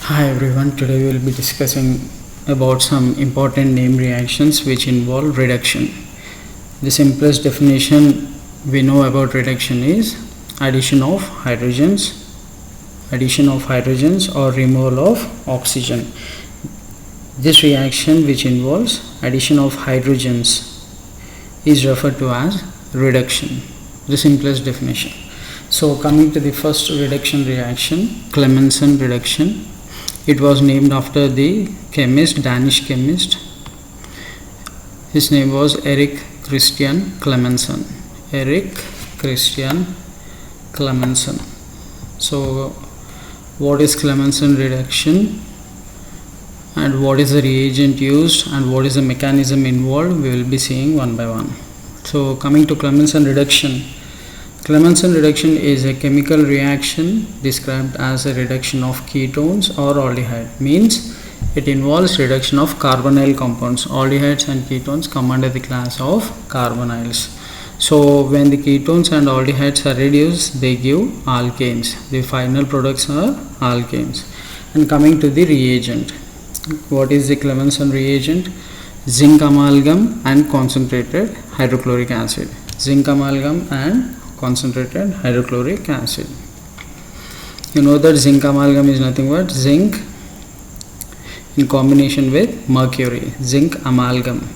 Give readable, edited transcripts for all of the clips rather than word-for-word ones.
Hi everyone, today we will be discussing about some important name reactions which involve reduction. The simplest definition we know about reduction is addition of hydrogens or removal of oxygen. This reaction which involves addition of hydrogens is referred to as reduction, the simplest definition. So coming to the first reduction reaction, Clemmensen reduction. It was named after the Danish chemist. His name was Erik Christian Clemmensen. So what is Clemmensen reduction and what is the reagent used and what is the mechanism involved, we will be seeing one by one. So coming to Clemmensen reduction. Clemmensen reduction is a chemical reaction described as a reduction of ketones or aldehyde. Means it involves reduction of carbonyl compounds. Aldehydes and ketones come under the class of carbonyls. So when the ketones and aldehydes are reduced, they give alkanes. The final products are alkanes. And coming to the reagent. What is the Clemmensen reagent? Zinc amalgam and concentrated hydrochloric acid. Zinc amalgam and concentrated hydrochloric acid. You know that zinc amalgam is nothing but zinc in combination with mercury. Zinc amalgam.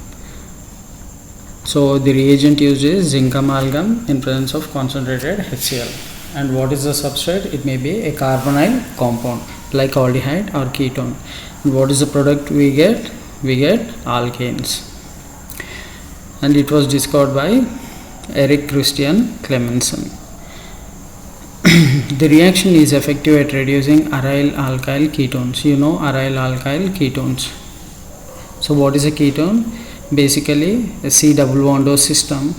So the reagent used is zinc amalgam in presence of concentrated HCl. And what is the substrate? It may be a carbonyl compound like aldehyde or ketone. And what is the product we get? We get alkanes. And it was discovered by Erik Christian Clemmensen. The reaction is effective at reducing aryl alkyl ketones. You know aryl alkyl ketones. So what is a ketone? Basically a C double bond O system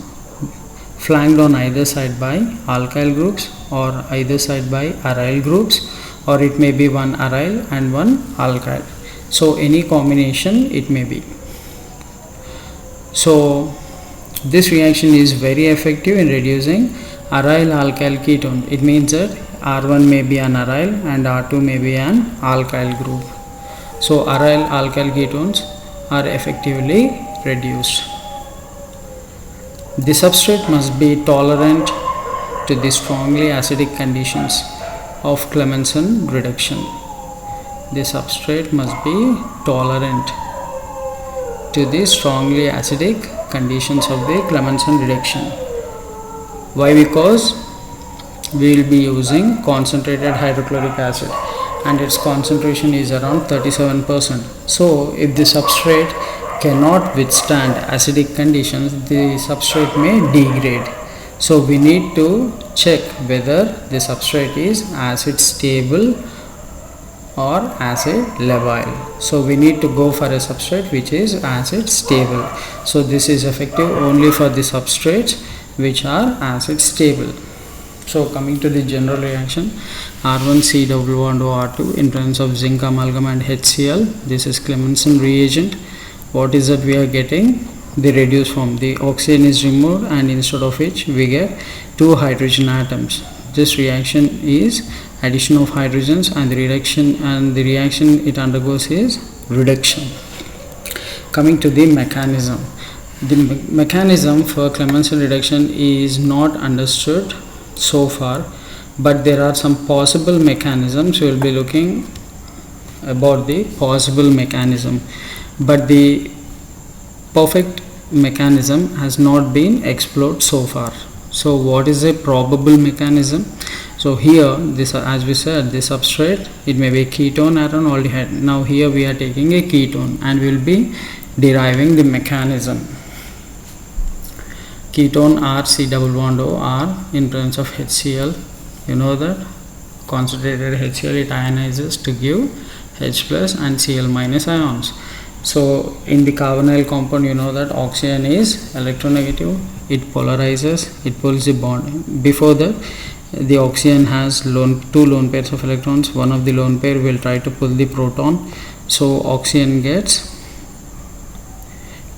flanked on either side by alkyl groups or either side by aryl groups, or it may be one aryl and one alkyl. So any combination it may be. So this reaction is very effective in reducing aryl alkyl ketone. It means that R1 may be an aryl and R2 may be an alkyl group. So aryl alkyl ketones are effectively reduced. The substrate must be tolerant to the strongly acidic conditions of Clemmensen reduction. The substrate must be tolerant to the strongly acidic conditions of the Clemmensen reduction. Why? Because we will be using concentrated hydrochloric acid and its concentration is around 37%. So if the substrate cannot withstand acidic conditions, the substrate may degrade. So we need to check whether the substrate is acid stable or acid labile. So we need to go for a substrate which is acid stable. So this is effective only for the substrates which are acid stable. So coming to the general reaction, R1C double bond O R2 in presence of zinc amalgam and HCl. This is Clemmensen reagent. What is that we are getting? The reduced form. The oxygen is removed and instead of which we get two hydrogen atoms. This reaction is addition of hydrogens and the reaction it undergoes is reduction. Coming to the mechanism. The mechanism for Clemmensen reduction is not understood so far, but there are some possible mechanisms. We will be looking about the possible mechanism, but the perfect mechanism has not been explored so far. So what is a probable mechanism? So here, this, as we said, the substrate, it may be ketone or an aldehyde. Now here we are taking a ketone and we will be deriving the mechanism. Ketone R C double bond O R in presence of HCl. You know that concentrated HCl, it ionizes to give H plus and Cl minus ions. So in the carbonyl compound, you know that oxygen is electronegative. It polarizes, it pulls the bond. Before that, the oxygen has two lone pairs of electrons. One of the lone pair will try to pull the proton. So oxygen gets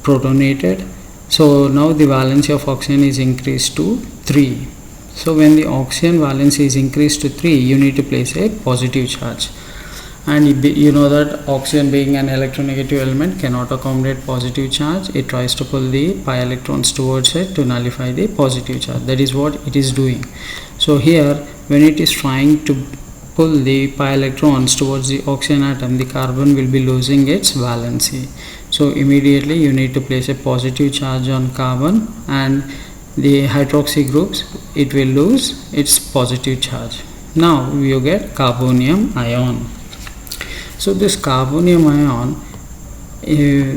protonated. So now the valency of oxygen is increased to 3. So when the oxygen valency is increased to 3, you need to place a positive charge. And you know that oxygen, being an electronegative element, cannot accommodate positive charge. It tries to pull the pi electrons towards it to nullify the positive charge. That is what it is doing. So here, when it is trying to pull the pi electrons towards the oxygen atom, the carbon will be losing its valency. So immediately you need to place a positive charge on carbon, and the hydroxy groups, it will lose its positive charge. Now you get carbonium ion. So this carbonium ion,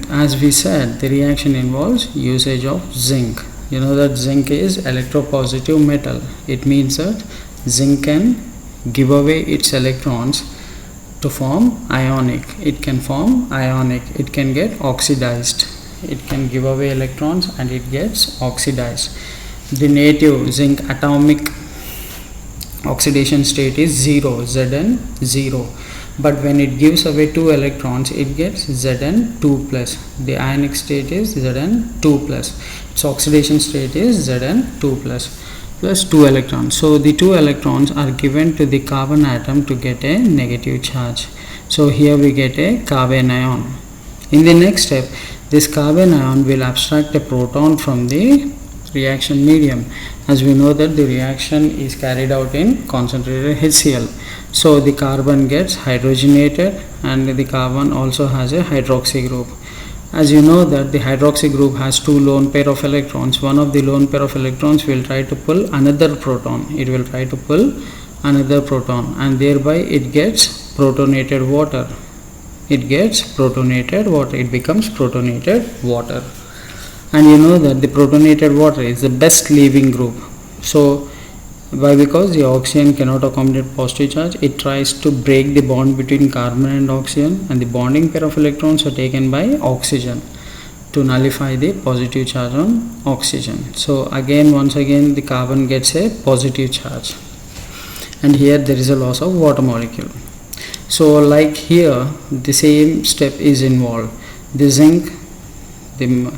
as we said, the reaction involves usage of zinc. You know that zinc is electropositive metal. It means that zinc can give away its electrons to form ionic. It can form ionic. It can get oxidized. It can give away electrons and it gets oxidized. The native zinc atomic oxidation state is 0, Zn 0. But when it gives away 2 electrons, it gets Zn2 plus. The ionic state is Zn2 plus. Its oxidation state is Zn2 plus 2 electrons. So the 2 electrons are given to the carbon atom to get a negative charge. So here we get a carbon ion. In the next step, this carbon ion will abstract a proton from the reaction medium. As we know that the reaction is carried out in concentrated HCl. So the carbon gets hydrogenated and the carbon also has a hydroxy group. As you know that the hydroxy group has 2 lone pair of electrons. One of the lone pair of electrons will try to pull another proton. It will try to pull another proton, and thereby it gets protonated water. It gets protonated water. It becomes protonated water. And you know that the protonated water is the best leaving group. So why? Because the oxygen cannot accommodate positive charge, it tries to break the bond between carbon and oxygen, and the bonding pair of electrons are taken by oxygen to nullify the positive charge on oxygen. So again, once again, the carbon gets a positive charge, and here there is a loss of water molecule. So like here, the same step is involved. The zinc, the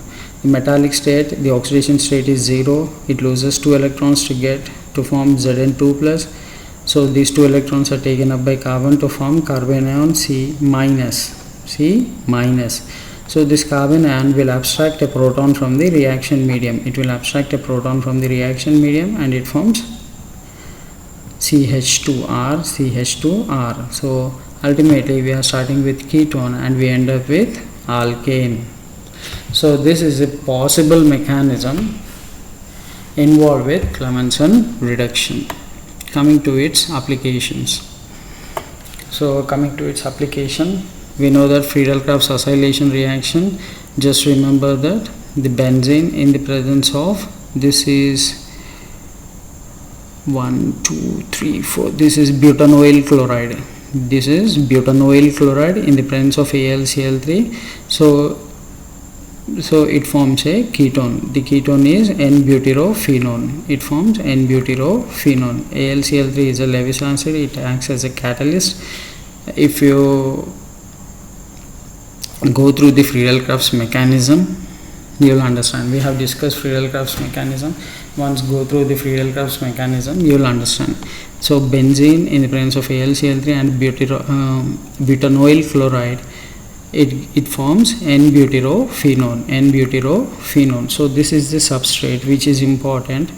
metallic state, the oxidation state is 0. It loses 2 electrons to form Zn2 plus. So these 2 electrons are taken up by carbon to form carbon ion C minus. So this carbon ion will abstract a proton from the reaction medium. It will abstract a proton from the reaction medium and it forms CH2R, CH2R. So ultimately we are starting with ketone and we end up with alkane. So this is a possible mechanism involved with Clemmensen reduction. Coming to its applications. So coming to its application, we know that Friedel-Crafts acylation reaction. Just remember that the benzene in the presence of, this is 1, 2, 3, 4, this is butanoyl chloride. This is butanoyl chloride in the presence of AlCl3. So it forms a ketone. The ketone is N-butyrophenone. It forms N-butyrophenone. AlCl3 is a Lewis acid. It acts as a catalyst. If you go through the Friedel-Crafts mechanism, you will understand. We have discussed Friedel-Crafts mechanism. Once go through the Friedel-Crafts mechanism, you will understand. So benzene in the presence of AlCl3 and butanoyl chloride, it forms N-butyrophenone. So this is the substrate which is important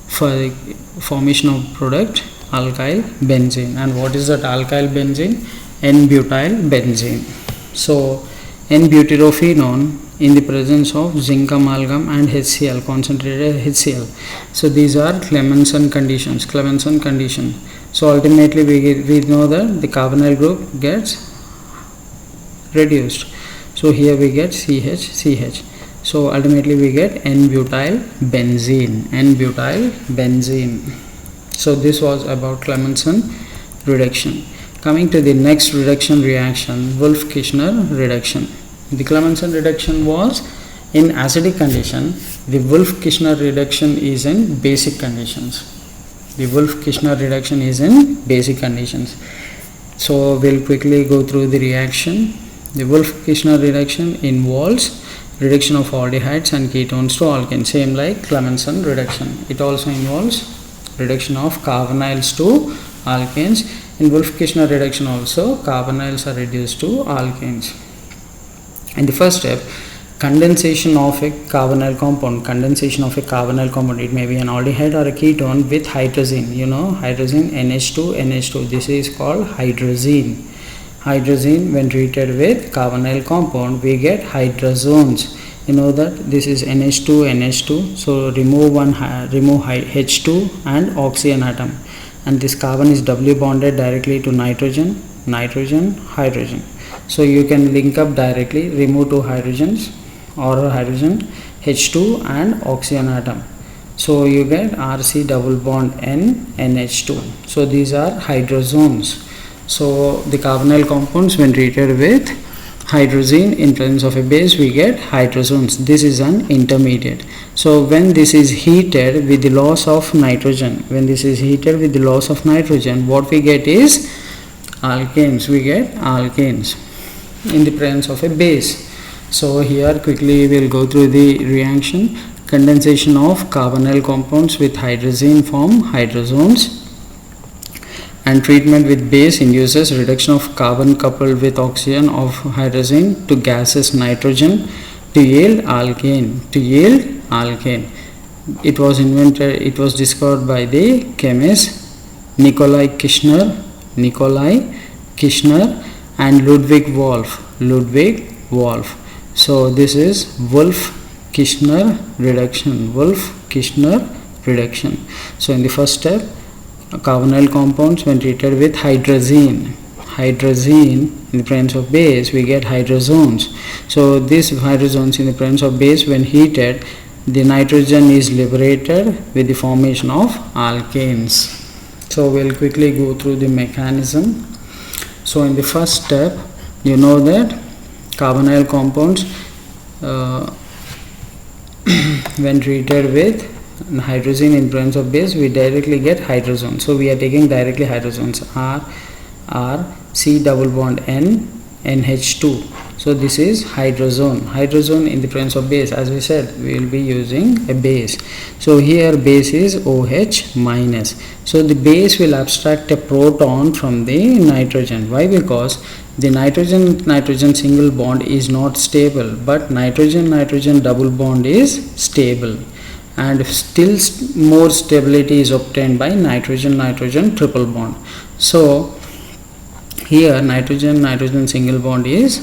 for the formation of product alkyl benzene. And what is that alkyl benzene? N-butyl benzene. So N-butyrophenone in the presence of zinc amalgam and HCl, concentrated HCl. So these are Clemmensen conditions. So ultimately we know that the carbonyl group gets reduced. So here we get CH. So ultimately we get N-butyl benzene. So this was about Clemmensen reduction. Coming to the next reduction reaction, Wolff-Kishner reduction. The Clemmensen reduction was in acidic condition. The Wolff-Kishner reduction is in basic conditions. So we'll quickly go through the reaction. The Wolff-Kishner reduction involves reduction of aldehydes and ketones to alkanes, same like Clemmensen reduction. It also involves reduction of carbonyls to alkanes. In Wolff-Kishner reduction also, carbonyls are reduced to alkanes. In the first step, condensation of a carbonyl compound. Condensation of a carbonyl compound. It may be an aldehyde or a ketone with hydrazine. You know, hydrazine NH2, NH2. This is called hydrazine. Hydrazine, when treated with carbonyl compound, we get hydrazones. You know that this is NH2, NH2. So remove H2 and oxygen atom. And this carbon is doubly bonded directly to nitrogen, nitrogen, hydrogen. So you can link up directly, remove two hydrogens or hydrogen, H2 and oxygen atom. So you get RC double bond N, NH2. So these are hydrazones. So the carbonyl compounds, when treated with hydrazine in presence of a base, we get hydrazones. This is an intermediate. So when this is heated with the loss of nitrogen, what we get is alkanes. We get alkanes in the presence of a base. So here quickly we will go through the reaction. Condensation of carbonyl compounds with hydrazine form hydrazones, and treatment with base induces reduction of carbon coupled with oxygen of hydrazine to gaseous nitrogen to yield alkane. It was discovered by the chemist Nikolai Kishner and Ludwig Wolff. So this is Wolff-Kishner reduction. So in the first step, carbonyl compounds, when treated with hydrazine in the presence of base, we get hydrazones. So these hydrazones in the presence of base, when heated, the nitrogen is liberated with the formation of alkanes. So we'll quickly go through the mechanism. So in the first step, you know that carbonyl compounds when treated with hydrazine in presence of base, we directly get hydrazones. So we are taking directly hydrazones, R C double bond N, NH2. So this is hydrazone in the presence of base. As we said, we will be using a base. So here base is OH minus. So the base will abstract a proton from the nitrogen. Why? Because the nitrogen single bond is not stable, but nitrogen double bond is stable, and still more stability is obtained by nitrogen triple bond. So here nitrogen single bond is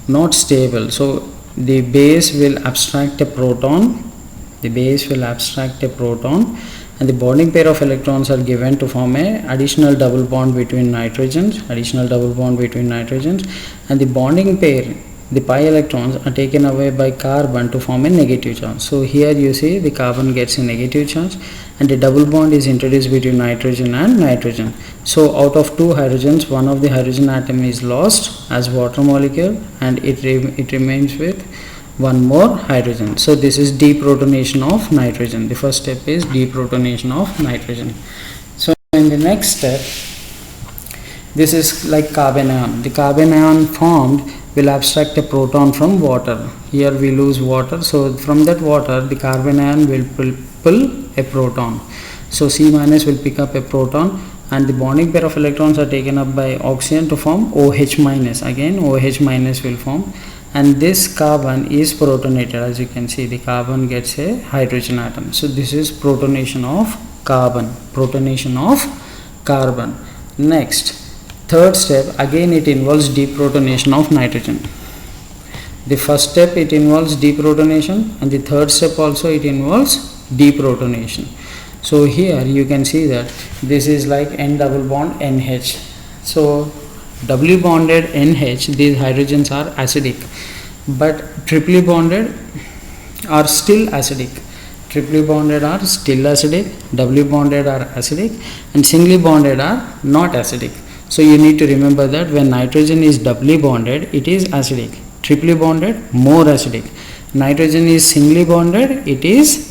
not stable, so the base will abstract a proton, and the bonding pair of electrons are given to form a additional double bond between nitrogens, and the bonding pair, the pi electrons, are taken away by carbon to form a negative charge. So here you see the carbon gets a negative charge, and a double bond is introduced between nitrogen and nitrogen. So out of two hydrogens, one of the hydrogen atom is lost as water molecule, and it remains with one more hydrogen. So this is deprotonation of nitrogen. The first step is deprotonation of nitrogen. So in the next step, this is like carbon ion. The carbon ion formed will abstract a proton from water. Here we lose water, so from that water the carbon ion will pull a proton. So C minus will pick up a proton, and the bonding pair of electrons are taken up by oxygen to form OH minus. Again OH minus will form, and this carbon is protonated. As you can see, the carbon gets a hydrogen atom. So this is protonation of carbon. Next, third step, again it involves deprotonation of nitrogen. The first step it involves deprotonation, and the third step also it involves deprotonation. So here you can see that this is like N double bond NH. So doubly bonded NH, these hydrogens are acidic, but triply bonded are still acidic. Doubly bonded are acidic, and singly bonded are not acidic. So you need to remember that when nitrogen is doubly bonded, it is acidic. Triply bonded, more acidic. Nitrogen is singly bonded, it is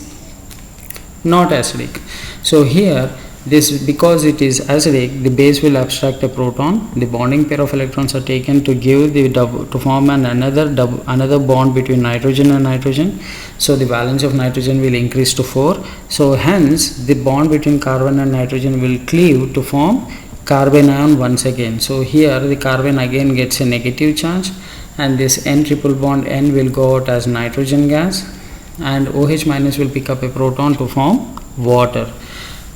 not acidic. So here, this, because it is acidic, the base will abstract a proton. The bonding pair of electrons are taken to give the to form another bond between nitrogen and nitrogen. So the valence of nitrogen will increase to 4. So hence the bond between carbon and nitrogen will cleave to form carbon ion once again. So here the carbon again gets a negative charge, and this N triple bond N will go out as nitrogen gas, and OH minus will pick up a proton to form water.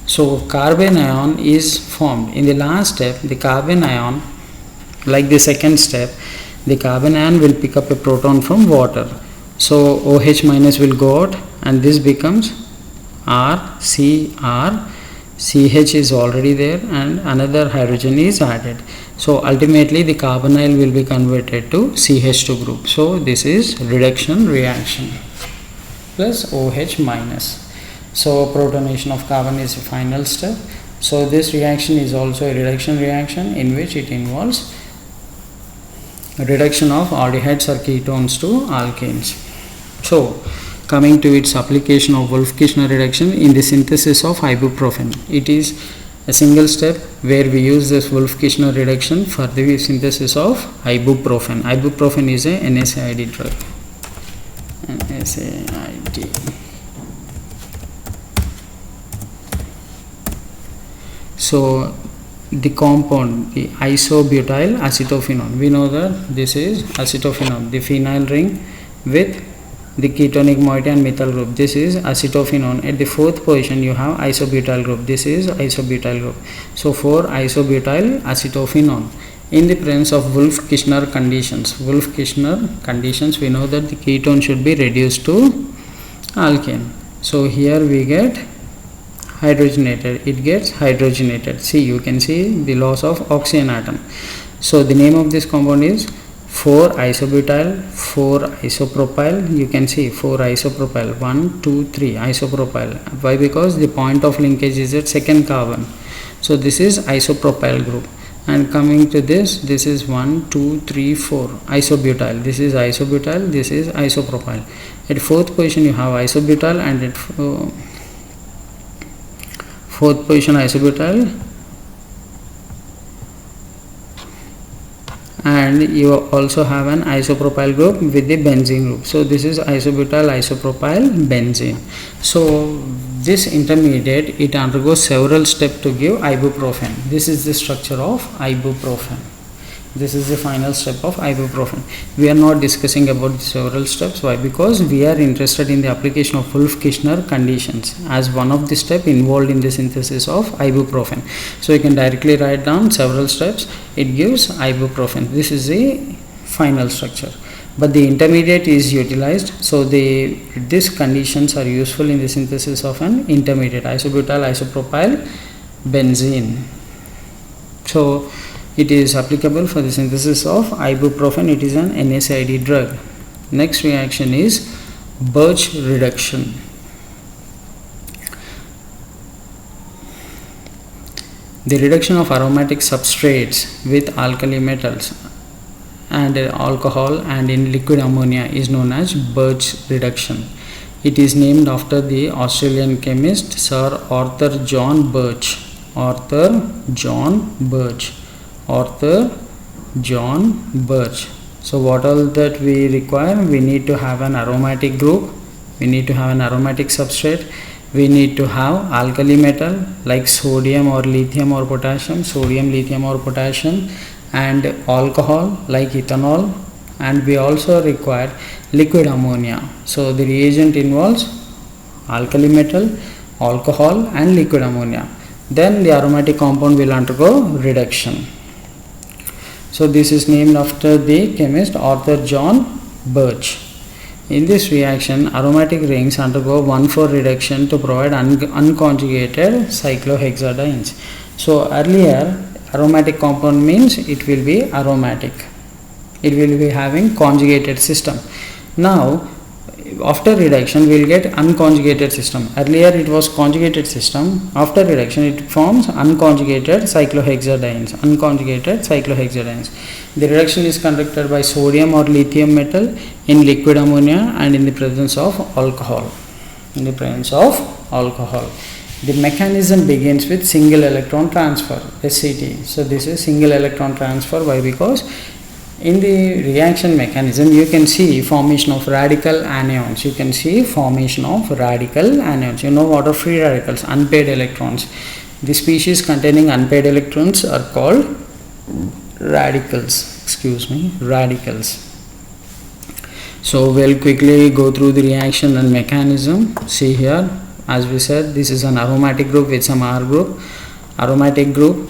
So carbon ion is formed. In the last step, the carbon ion, like the second step, the carbon ion will pick up a proton from water. So OH minus will go out, and this becomes RCr. CH is already there, and another hydrogen is added. So ultimately the carbonyl will be converted to CH2 group. So this is reduction reaction plus OH minus. So protonation of carbon is the final step. So this reaction is also a reduction reaction in which it involves reduction of aldehydes or ketones to alkanes. So coming to its application of Wolff-Kishner reduction in the synthesis of ibuprofen. It is a single step where we use this Wolff-Kishner reduction for the synthesis of ibuprofen. Ibuprofen is a NSAID drug. NSAID. So the compound, the isobutyl acetophenone, we know that this is acetophenone, the phenyl ring with the ketonic moiety and methyl group. This is acetophenone. At the fourth position you have isobutyl group. This is isobutyl group. So for isobutyl acetophenone, in the presence of Wolff-Kishner conditions, Wolff-Kishner conditions, we know that the ketone should be reduced to alkane. So here we get hydrogenated, it gets hydrogenated. See, you can see the loss of oxygen atom. So the name of this compound is 4-isobutyl, 4-isopropyl. You can see 4-isopropyl, 1, 2, 3 isopropyl. Why? Because the point of linkage is at second carbon. So this is isopropyl group. And coming to this is 1, 2, 3, 4 isobutyl. This is isobutyl, this is isopropyl. At fourth position you have isobutyl, and at fourth position isobutyl, and you also have an isopropyl group with the benzene group. So this is isobutyl isopropyl benzene. So this intermediate, it undergoes several steps to give ibuprofen. This is the structure of ibuprofen. This is the final step of ibuprofen. We are not discussing about the several steps. Why? Because we are interested in the application of Wolff-Kishner conditions as one of the steps involved in the synthesis of ibuprofen. So you can directly write down several steps. It gives ibuprofen. This is the final structure. But the intermediate is utilized. So these conditions are useful in the synthesis of an intermediate, isobutyl isopropyl benzene. So it is applicable for the synthesis of ibuprofen. It is an NSAID drug. Next reaction is Birch reduction. The reduction of aromatic substrates with alkali metals and alcohol and in liquid ammonia is known as Birch reduction. It is named after the Australian chemist Sir Arthur John Birch. Arthur John Birch. So what all that we require? We need to have an aromatic group, we need to have an aromatic substrate, we need to have alkali metal like sodium or lithium or potassium, and alcohol like ethanol, and we also require liquid ammonia. So the reagent involves alkali metal, alcohol and liquid ammonia. Then the aromatic compound will undergo reduction. So this is named after the chemist Arthur John Birch. In this reaction, aromatic rings undergo 1,4 reduction to provide unconjugated cyclohexadienes. So earlier, aromatic compound means it will be aromatic. It will be having conjugated system. Now, after reduction, we will get unconjugated system. Earlier, it was conjugated system. After reduction, it forms unconjugated cyclohexadienes. The reduction is conducted by sodium or lithium metal in liquid ammonia and in the presence of alcohol. The mechanism begins with single electron transfer, SET. So this is single electron transfer. Why? Because in the reaction mechanism, you can see formation of radical anions. You know what are free radicals? Unpaired electrons. The species containing unpaired electrons are called radicals. Radicals. So we'll quickly go through the reaction and mechanism. See here, as we said, this is an aromatic group with some R group. Aromatic group,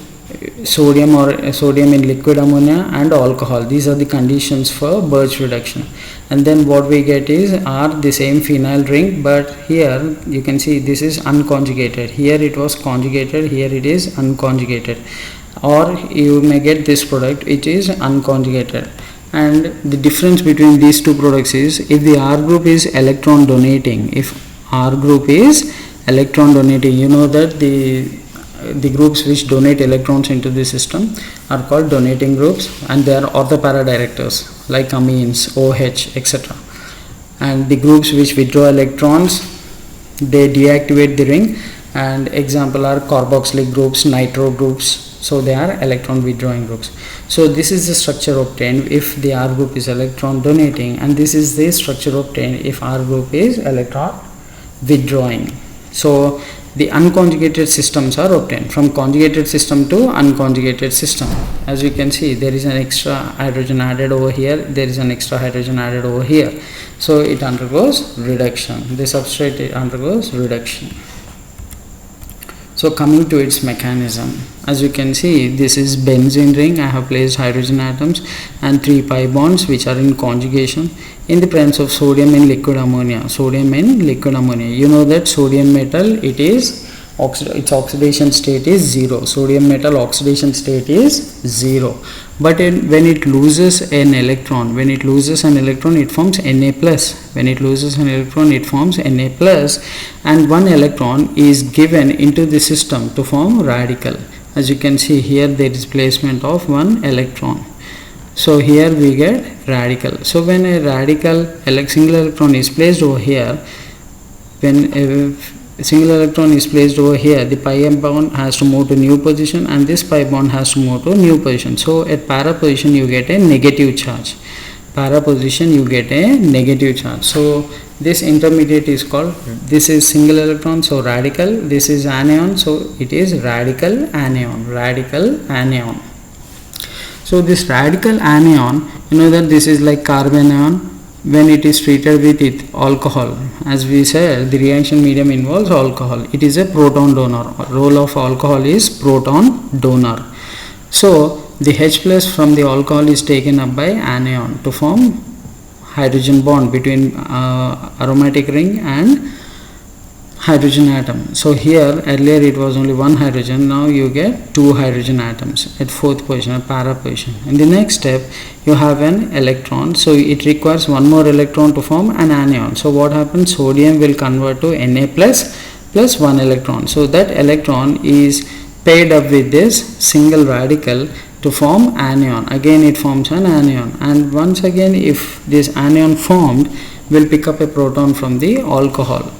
sodium in liquid ammonia and alcohol. These are the conditions for Birch reduction. And then what we get is R, the same phenyl ring, but here you can see this is unconjugated. Here it was conjugated, here it is unconjugated. Or you may get this product which is unconjugated. And the difference between these two products is, if the R group is electron donating, you know that the groups which donate electrons into the system are called donating groups, and they are orthoparadirectors like amines, OH, etc. And the groups which withdraw electrons, they deactivate the ring, and example are carboxylic groups, nitro groups. So they are electron withdrawing groups. So this is the structure obtained if the R group is electron donating, and this is the structure obtained if R group is electron withdrawing. So the unconjugated systems are obtained from conjugated system to unconjugated system. As you can see, there is an extra hydrogen added over here, there is an extra hydrogen added over here. So it undergoes reduction. The substrate undergoes reduction. So coming to its mechanism, as you can see, this is benzene ring. I have placed hydrogen atoms and 3 pi bonds which are in conjugation in the presence of sodium in liquid ammonia. You know that sodium metal, its oxidation state is 0. Sodium metal oxidation state is 0. But when it loses an electron, it forms Na+. When it loses an electron, it forms Na+, and one electron is given into the system to form radical. As you can see here, there is placement of one electron. So here we get radical. So when a single electron is placed over here, the pi bond has to move to new position, and this pi bond has to move to new position. So at para position you get a negative charge. So this intermediate is called, this is single electron, so radical. This is anion, so it is radical anion. So this radical anion, you know that this is like carbon ion. When it is treated with alcohol, as we said, the reaction medium involves alcohol. It is a proton donor. Role of alcohol is proton donor. So the H plus from the alcohol is taken up by anion to form hydrogen bond between aromatic ring and hydrogen atom. So here earlier it was only one hydrogen, now you get 2 hydrogen atoms at 4th position, at para position. In the next step you have an electron, so it requires one more electron to form an anion. So what happens, sodium will convert to Na plus 1 electron. So that electron is paired up with this single radical to form anion. Again it forms an anion, and once again if this anion formed, will pick up a proton from the alcohol.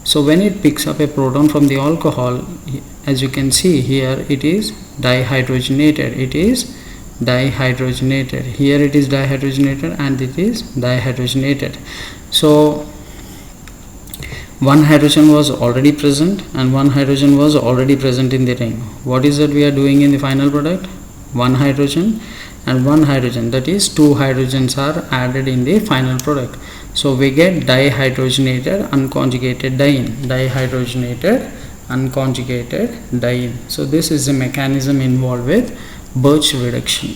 So when it picks up a proton from the alcohol, as you can see here, it is dihydrogenated. Here it is dihydrogenated and it is dihydrogenated. So one hydrogen was already present and one hydrogen was already present in the ring. What is that we are doing in the final product? One hydrogen and one hydrogen, that is 2 hydrogens are added in the final product. So we get dihydrogenated unconjugated diene. So this is the mechanism involved with Birch reduction.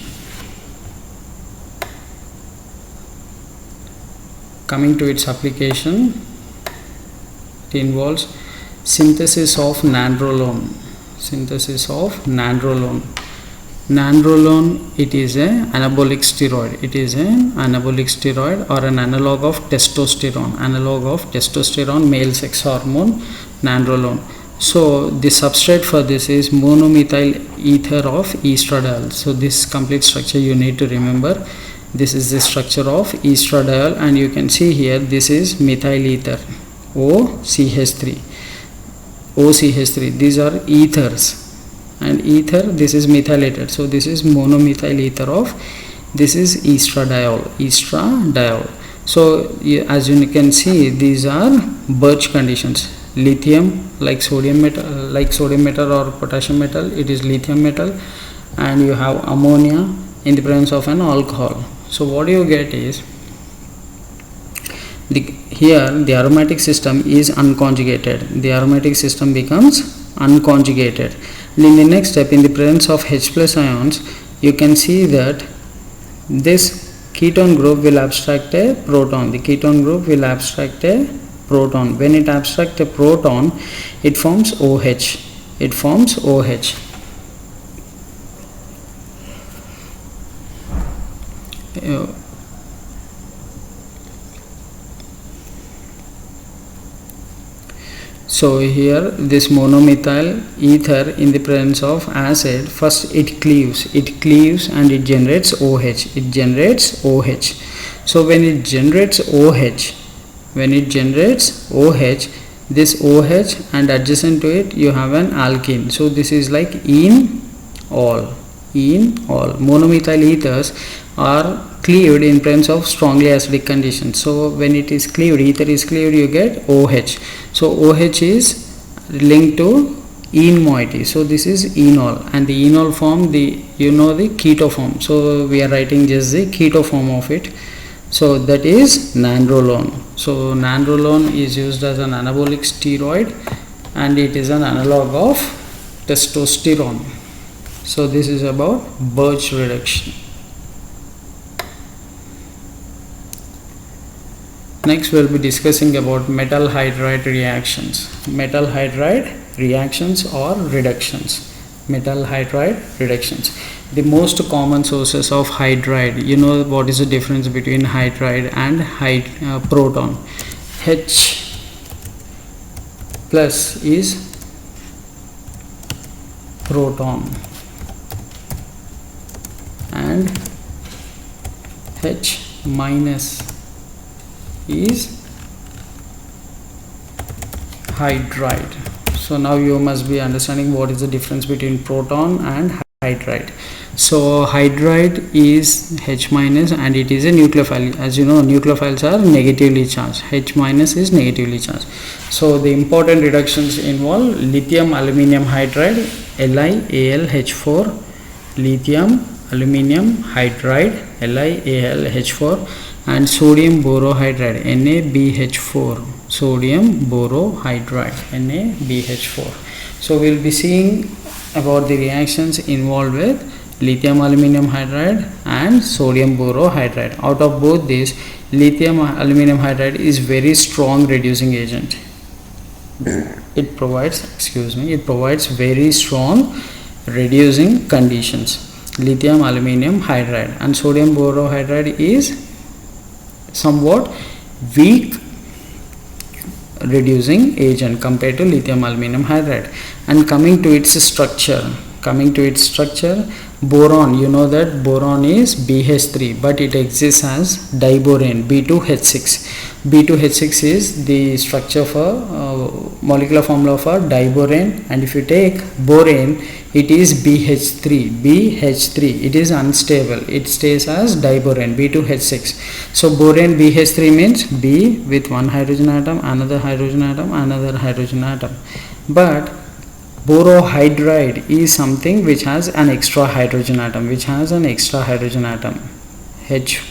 Coming to its application, it involves synthesis of nandrolone. Nandrolone, it is an anabolic steroid. Or an analog of testosterone, male sex hormone, nandrolone. So the substrate for this is monomethyl ether of estradiol. So this complete structure you need to remember. This is the structure of estradiol, and you can see here this is methyl ether, OCH3. These are ethers, and ether, this is methylated. So this is monomethyl ether of, this is estradiol. So as you can see, these are Birch conditions. lithium, like sodium metal or potassium metal, it is lithium metal, and you have ammonia in the presence of an alcohol. So what you get is here the aromatic system is unconjugated. The aromatic system becomes unconjugated. And in the next step, in the presence of H plus ions, you can see that this ketone group will abstract a proton. The ketone group will abstract a proton. When it abstracts a proton, it forms OH. It forms OH. So here this monomethyl ether in the presence of acid, first it cleaves and it generates OH. It generates OH. So when it generates OH, this OH and adjacent to it you have an alkene. So this is like enol. Monomethyl ethers are cleaved in presence of strongly acidic conditions. So when it is cleaved, ether is cleaved, you get OH. So OH is linked to ene moiety. So this is enol, and the enol form, the keto form. So we are writing just the keto form of it. So that is nandrolone. So nandrolone is used as an anabolic steroid, and it is an analog of testosterone. So this is about Birch reduction. Next we will be discussing about metal hydride reactions. Metal hydride reactions or reductions. Metal hydride reductions. The most common sources of hydride, you know what is the difference between hydride and proton. H plus is proton and H minus is hydride. So now you must be understanding what is the difference between proton and hydride. So hydride is H minus and it is a nucleophile. As you know, nucleophiles are negatively charged. H minus is negatively charged. So the important reductions involve lithium aluminium hydride, LiAlH4, lithium aluminium hydride, LiAlH4, and sodium borohydride, NaBH4. Sodium borohydride, NaBH4. So we will be seeing about the reactions involved with lithium aluminium hydride and sodium borohydride. Out of both these, lithium aluminium hydride is very strong reducing agent. It provides very strong reducing conditions. Lithium aluminium hydride, and sodium borohydride is somewhat weak reducing agent compared to lithium aluminium hydride. And coming to its structure, boron, you know that boron is BH3, but it exists as diborane, B2H6. B2H6 is the structure for molecular formula for diborane, and if you take borane, it is BH3. It is unstable, it stays as diborane, B2H6. So borane BH3 means B with one hydrogen atom, another hydrogen atom, another hydrogen atom. But borohydride is something which has an extra hydrogen atom,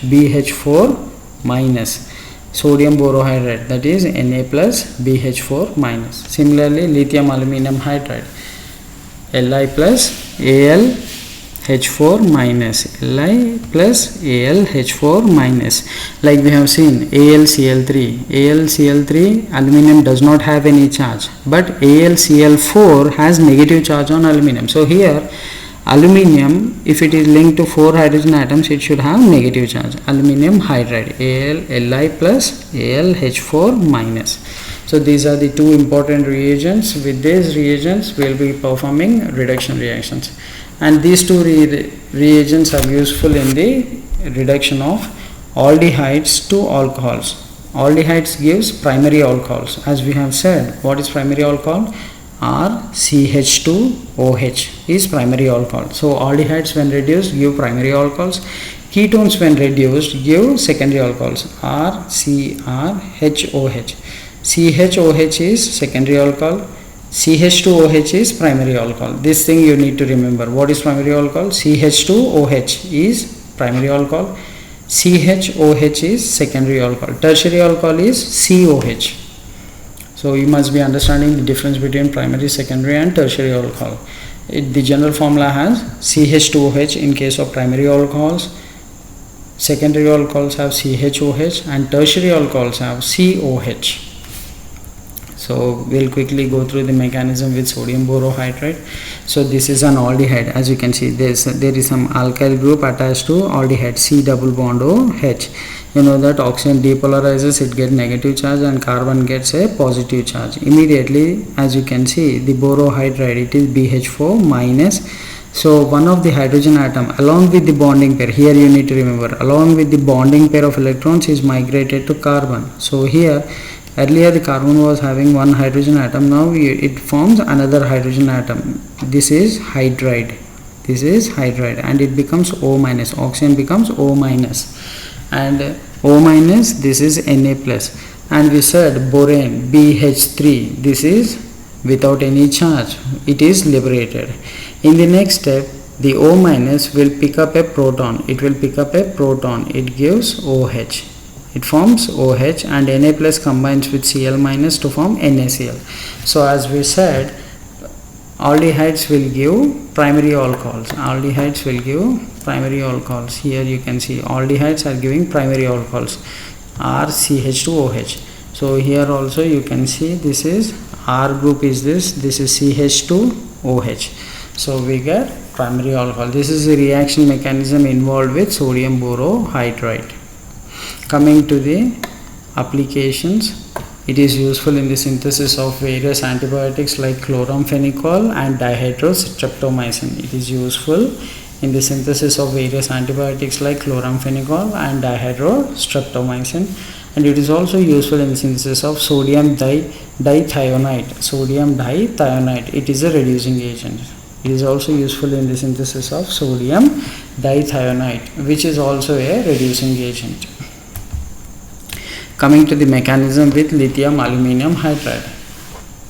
BH4 minus. Sodium borohydride, that is Na plus BH4 minus. Similarly, lithium aluminium hydride, Li plus AlH4 minus, Li plus AlH4 minus. Like we have seen AlCl3, aluminum does not have any charge, but AlCl4 has negative charge on aluminum. So here aluminum, if it is linked to 4 hydrogen atoms, it should have negative charge. Aluminum hydride, Li plus AlH4 minus. So these are the two important reagents. With these reagents we will be performing reduction reactions, and these two reagents are useful in the reduction of aldehydes to alcohols. Aldehydes gives primary alcohols. As we have said, what is primary alcohol? RCH2OH is primary alcohol. So aldehydes when reduced give primary alcohols. Ketones when reduced give secondary alcohols, RCRHOH. CHOH is secondary alcohol, CH2OH is primary alcohol. This thing you need to remember. What is primary alcohol? CH2OH is primary alcohol, CHOH is secondary alcohol, tertiary alcohol is COH. So you must be understanding the difference between primary, secondary and tertiary alcohol. The general formula has CH2OH in case of primary alcohols, secondary alcohols have CHOH, and tertiary alcohols have COH. So we'll quickly go through the mechanism with sodium borohydride. So this is an aldehyde. As you can see, there is some alkyl group attached to aldehyde, C double bond OH. You know that oxygen depolarizes, it gets negative charge, and carbon gets a positive charge. Immediately, as you can see, the borohydride, it is BH4 minus. So one of the hydrogen atom along with the bonding pair, here you need to remember, along with the bonding pair of electrons is migrated to carbon. So here earlier the carbon was having one hydrogen atom, now it forms another hydrogen atom. This is hydride, and it becomes O minus, oxygen becomes O minus, and O minus, this is Na plus. And we said borane BH3, this is without any charge, it is liberated. In the next step, the O minus will pick up a proton, it gives OH. It forms OH, and Na plus combines with Cl minus to form NaCl. So as we said, aldehydes will give primary alcohols. Here you can see aldehydes are giving primary alcohols, RCH2OH. So here also you can see this is R group is this is CH2OH. So we get primary alcohol. This is the reaction mechanism involved with sodium borohydride. Coming to the applications, it is useful in the synthesis of various antibiotics like chloramphenicol and dihydrostreptomycin. And it is also useful in the synthesis of sodium dithionite. It is a reducing agent. It is also useful in the synthesis of sodium dithionite, which is also a reducing agent. Coming to the mechanism with lithium aluminium hydride,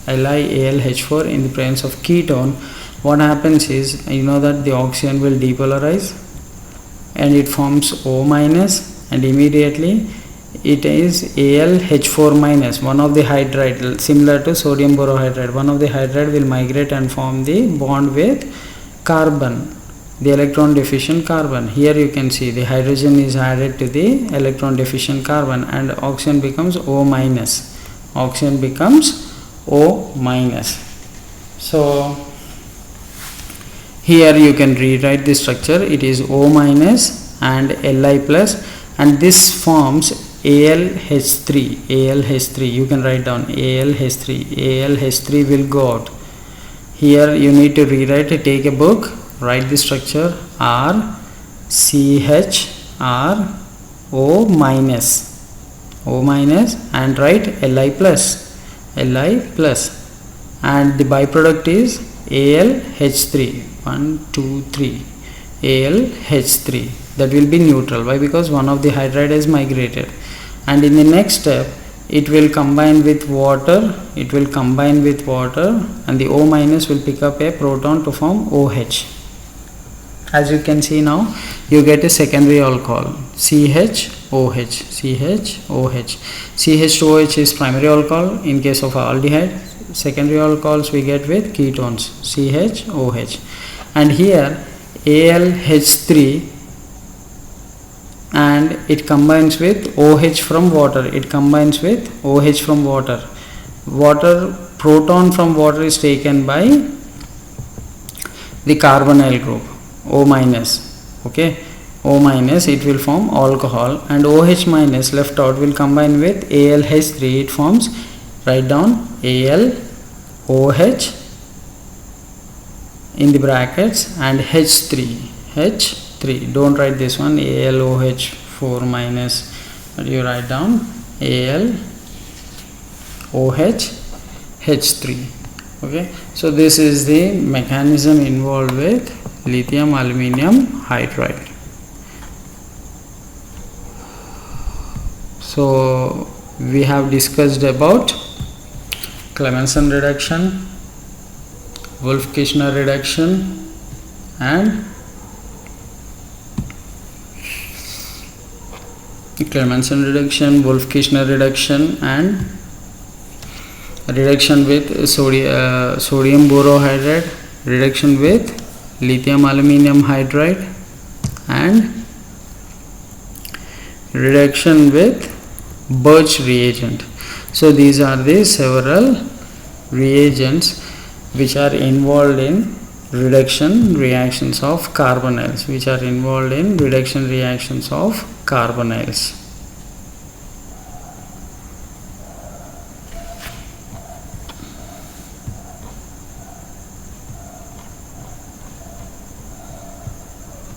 LiAlH4 in the presence of ketone, what happens is, you know that the oxygen will depolarize and it forms O minus, and immediately it is AlH4 minus, one of the hydride, similar to sodium borohydride, one of the hydride will migrate and form the bond with carbon, the electron deficient carbon. Here you can see the hydrogen is added to the electron deficient carbon, and oxygen becomes O minus. So here you can rewrite the structure. It is O minus and Li plus, and this forms AlH3. You can write down AlH3 will go out. Here you need to rewrite it. Take a book, write the structure R CH R O minus, and write Li plus, and the byproduct is AlH3. 1 2 3 AlH3. That will be neutral. Why? Because one of the hydride is migrated, and in the next step it will combine with water, and the O minus will pick up a proton to form OH. As you can see now, you get a secondary alcohol, CHOH. CH2OH is primary alcohol in case of aldehyde. Secondary alcohols we get with ketones, CHOH. And here AlH3, and it combines with OH from water. Proton from water is taken by the carbonyl group, O minus. Okay, O minus, it will form alcohol, and OH minus left out will combine with AlH3. It forms, write down AlOH in the brackets and H3. Don't write this one, AlOH4 minus, but you write down AlOH H3. Okay, so this is the mechanism involved with lithium aluminium hydride. So we have discussed about Clemmensen reduction, Wolff-Kishner reduction, and Clemmensen reduction, Wolff-Kishner reduction, and reduction with sodium borohydride, reduction with lithium aluminium hydride, and reduction with Birch reagent. So these are the several reagents which are involved in reduction reactions of carbonyls,